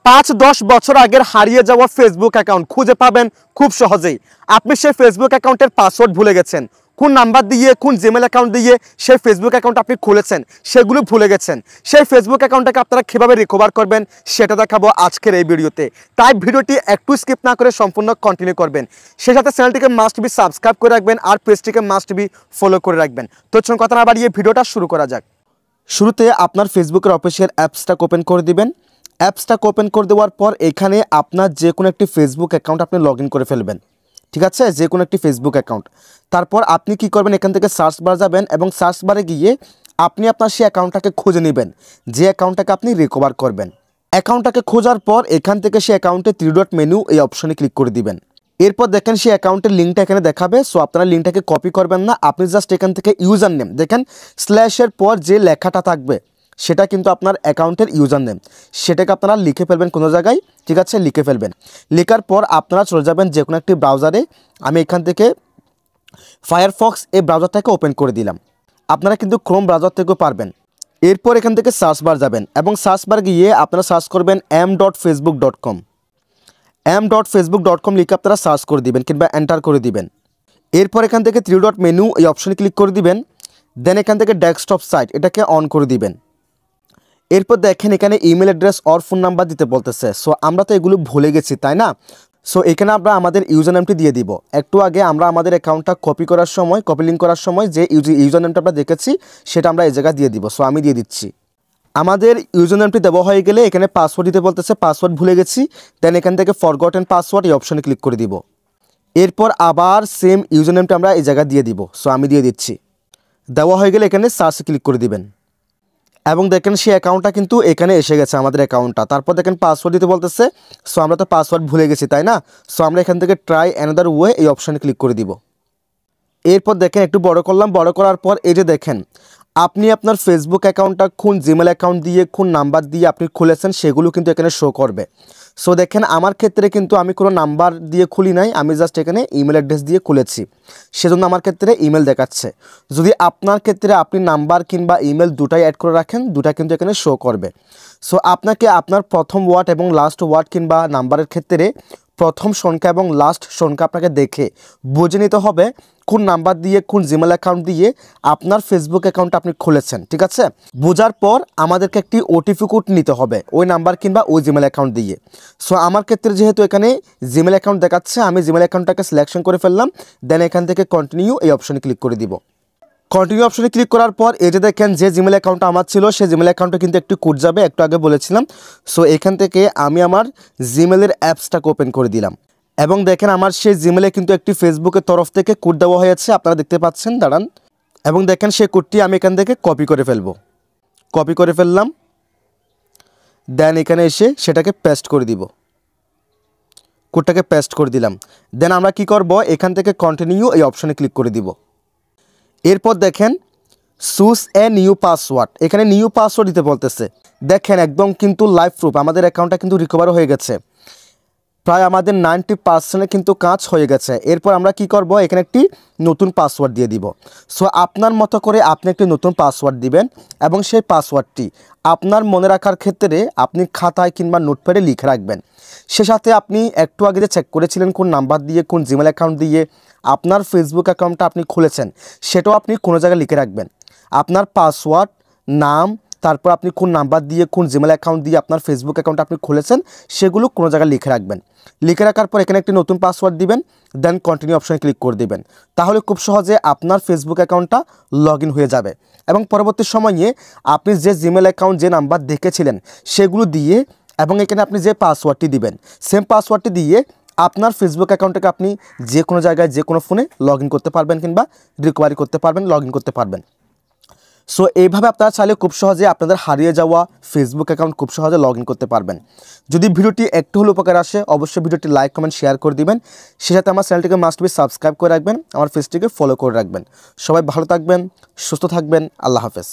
5-10 বছর আগের হারিয়ে যাওয়া ফেসবুক অ্যাকাউন্ট খুঁজে পাবেন খুব সহজেই। আপনি সেই ফেসবুক অ্যাকাউন্টের পাসওয়ার্ড ভুলে গেছেন, কোন নাম্বার দিয়ে কোন জিমেল অ্যাকাউন্ট দিয়ে সেই ফেসবুক অ্যাকাউন্ট আপনি খুলেছেন সেগুলো ভুলে গেছেন। সেই ফেসবুক অ্যাকাউন্টটাকে আপনারা কীভাবে রিকভার করবেন সেটা দেখাবো আজকের এই ভিডিওতে। তাই ভিডিওটি একটু স্কিপ না করে সম্পূর্ণ কন্টিনিউ করবেন। সেই সাথে চ্যানেলটিকে মাস্ট বি সাবস্ক্রাইব করে রাখবেন আর পেজটিকে মাস্ট বি ফলো করে রাখবেন। তো চলুন কথা না বাড়িয়ে ভিডিওটা শুরু করা যাক। শুরুতে আপনার ফেসবুকের অফিসিয়াল অ্যাপসটাকে ওপেন করে দিবেন। অ্যাপসটাকে ওপেন করে দেওয়ার পর এখানে আপনার যে কোনো একটি ফেসবুক অ্যাকাউন্ট আপনি লগ ইন করে ফেলবেন, ঠিক আছে, যে কোনো একটি ফেসবুক অ্যাকাউন্ট। তারপর আপনি কি করবেন, এখান থেকে সার্চ বার যাবেন এবং সার্চ বারে গিয়ে আপনি আপনার সেই অ্যাকাউন্টটাকে খুঁজে নেবেন, যে অ্যাকাউন্টটাকে আপনি রিকভার করবেন। অ্যাকাউন্টটাকে খোঁজার পর এখান থেকে সেই অ্যাকাউন্টে 3 ডট মেনু এই অপশনে ক্লিক করে দিবেন। এরপর দেখেন সেই অ্যাকাউন্টের লিঙ্কটা এখানে দেখাবে। সো আপনারা লিঙ্কটাকে কপি করবেন না, আপনি জাস্ট এখান থেকে ইউজার নেম দেখেন স্ল্যাশের পর যে লেখাটা থাকবে সেটা কিন্তু আপনার অ্যাকাউন্টের ইউজার নেম, সেটাকে আপনারা লিখে ফেলবেন কোনো জায়গায়, ঠিক আছে, লিখে ফেলবেন। লেখার পর আপনারা চলে যাবেন যে কোনো একটি ব্রাউজারে। আমি এখান থেকে ফায়ারফক্স এই ব্রাউজারটাকে ওপেন করে দিলাম। আপনারা কিন্তু ক্রোম ব্রাউজার থেকেও পারবেন। এরপর এখান থেকে সার্চ বার যাবেন এবং সার্চ বার গিয়ে আপনারা সার্চ করবেন m.facebook.com। m.facebook.com লিখে আপনারা সার্চ করে দিবেন কিংবা এন্টার করে দিবেন। এরপর এখান থেকে 3 ডট মেনু এই অপশনে ক্লিক করে দিবেন। দেন এখান থেকে ডেস্কটপ সাইট এটাকে অন করে দিবেন। এরপর দেখেন এখানে email address or phone number দিতে বলতেছে। সো আমরা তো এগুলো ভুলে গেছি, তাই না? সো এখানে আমরা আমাদের ইউজার নেমটি দিয়ে দিব। একটু আগে আমরা আমাদের অ্যাকাউন্টটা কপি করার সময়, কপি লিঙ্ক করার সময় যে ইউজার নেমটা আমরা দেখেছি সেটা আমরা এই জায়গায় দিয়ে দিব। সো আমি দিয়ে দিচ্ছি। আমাদের ইউজার নেমটি দেওয়া হয়ে গেলে এখানে পাসওয়ার্ড দিতে বলতেছে, পাসওয়ার্ড ভুলে গেছি। দেন এখান থেকে ফরগটেন পাসওয়ার্ড এই অপশনে ক্লিক করে দিব। এরপর আবার সেম ইউজার নেমটা আমরা এই জায়গায় দিয়ে দিব। সো আমি দিয়ে দিচ্ছি। দেওয়া হয়ে গেলে এখানে সার্চে ক্লিক করে দিবেন এবং দেখেন সেই অ্যাকাউন্টটা কিন্তু এখানে এসে গেছে আমাদের অ্যাকাউন্টটা। তারপর দেখেন পাসওয়ার্ড দিতে বলতেছে। সো আমরা তো পাসওয়ার্ড ভুলে গেছি, তাই না? সো আমরা এখান থেকে ট্রাই অ্যানাদার ওয়ে এই অপশানে ক্লিক করে দিব। এরপর দেখেন একটু বড় করলাম, বড় করার পর এই যে দেখেন আপনি আপনার ফেসবুক অ্যাকাউন্টটা কোন জিমেল অ্যাকাউন্ট দিয়ে কোন নাম্বার দিয়ে আপনি খুলেছেন সেগুলো কিন্তু এখানে শো করবে। সো দেখেন আমার ক্ষেত্রে কিন্তু আমি কোনো নাম্বার দিয়ে খুলি নাই, আমি জাস্ট এখানে ইমেল অ্যাড্রেস দিয়ে খুলেছি, সেজন্য আমার ক্ষেত্রে ইমেল দেখাচ্ছে। যদি আপনার ক্ষেত্রে আপনি নাম্বার কিংবা ইমেল দুটাই অ্যাড করে রাখেন, দুটা কিন্তু এখানে শো করবে। সো আপনাকে আপনার প্রথম ওয়ার্ড এবং লাস্ট ওয়ার্ড কিংবা নাম্বারের ক্ষেত্রে প্রথম সংখ্যা এবং লাস্ট সংখ্যা আপনাকে দেখে বুঝে নিতে হবে কোন নাম্বার দিয়ে কোন জিমেল অ্যাকাউন্ট দিয়ে আপনার ফেসবুক অ্যাকাউন্ট আপনি খুলেছেন, ঠিক আছে? বোঝার পর আমাদেরকে একটি ওটিপি কোড নিতে হবে ওই নাম্বার কিংবা ওই জিমেল অ্যাকাউন্ট দিয়ে। সো আমার ক্ষেত্রে যেহেতু এখানে জিমেল অ্যাকাউন্ট দেখাচ্ছে, আমি জিমেল অ্যাকাউন্টটাকে সিলেকশন করে ফেললাম। দেন এখান থেকে কন্টিনিউ এই অপশনে ক্লিক করে দিব। কন্টিনিউ অপশনে ক্লিক করার পর এই যে দেখেন যে জিমেল অ্যাকাউন্টটা আমার ছিল সেই জিমেল অ্যাকাউন্টে কিন্তু একটু কোড যাবে, একটু আগে বলেছিলাম। সো এখান থেকে আমি আমার জিমেলের অ্যাপসটাকে ওপেন করে দিলাম এবং দেখেন আমার সেই জিমেলে কিন্তু একটি ফেসবুকের তরফ থেকে কোড দেওয়া হয়েছে, আপনারা দেখতে পাচ্ছেন, দাঁড়ান। এবং দেখেন সেই কোডটি আমি এখান থেকে কপি করে ফেলবো। কপি করে ফেললাম। দেন এখানে এসে সেটাকে পেস্ট করে দিব। কোডটাকে পেস্ট করে দিলাম। দেন আমরা কি করব, এখান থেকে কন্টিনিউ এই অপশনে ক্লিক করে দিব। এরপর দেখেন চুজ এ নিউ পাসওয়ার্ড, এখানে নিউ পাসওয়ার্ড দিতে বলতেছে। দেখেন একদম কিন্তু লাইভ প্রুফ আমাদের অ্যাকাউন্টটা কিন্তু রিকভার হয়ে গেছে, প্রায় আমাদের 90% কিন্তু কাজ হয়ে গেছে। এরপর আমরা কি করব, এখানে একটি নতুন পাসওয়ার্ড দিয়ে দিব। সো আপনার মতো করে আপনি একটি নতুন পাসওয়ার্ড দিবেন এবং সেই পাসওয়ার্ডটি আপনার মনে রাখার ক্ষেত্রে আপনি খাতায় কিংবা নোটপ্যাডে লিখে রাখবেন। সে সাথে আপনি একটু আগে যে চেক করেছিলেন কোন নাম্বার দিয়ে কোন জিমেল অ্যাকাউন্ট দিয়ে আপনার ফেসবুক অ্যাকাউন্টটা আপনি খুলেছেন সেটাও আপনি কোনো জায়গায় লিখে রাখবেন। আপনার পাসওয়ার্ড, নাম, তারপর আপনি কোন নাম্বার দিয়ে কোন জিমেল অ্যাকাউন্ট দিয়ে আপনার ফেসবুক অ্যাকাউন্ট আপনি খুলেছেন সেগুলো কোনো জায়গায় লিখে রাখবেন। লিখে রাখার পর এখানে একটি নতুন পাসওয়ার্ড দিবেন। দেন কন্টিনিউ অপশনে ক্লিক করে দিবেন। তাহলে খুব সহজে আপনার ফেসবুক অ্যাকাউন্টটা লগ ইন হয়ে যাবে এবং পরবর্তী সময়ে আপনি যে জিমেল অ্যাকাউন্ট যে নাম্বার দেখেছিলেন সেগুলো দিয়ে এবং এখানে আপনি যে পাসওয়ার্ডটি দিবেন সেম পাসওয়ার্ডটি দিয়ে আপনার ফেসবুক অ্যাকাউন্টটাকে আপনি যে কোনো জায়গায় যে কোনো ফোনে লগ ইন করতে পারবেন কিংবা রিকভারি করতে পারবেন, লগ ইন করতে পারবেন। সো এইভাবে আপনারা চাইলে খুব সহজে আপনাদের হারিয়ে যাওয়া ফেসবুক অ্যাকাউন্ট খুব সহজে লগ ইন করতে পারবেন। যদি ভিডিওটি একটু হলেও উপকার আসে অবশ্যই ভিডিওটি লাইক, কমেন্ট, শেয়ার করে দিবেন। সে সাথে আমার চ্যানেলটিকে মাস্ট বি সাবস্ক্রাইব করে রাখবেন, আমার পেজটিকে ফলো করে রাখবেন। সবাই ভালো থাকবেন, সুস্থ থাকবেন। আল্লাহ হাফেজ।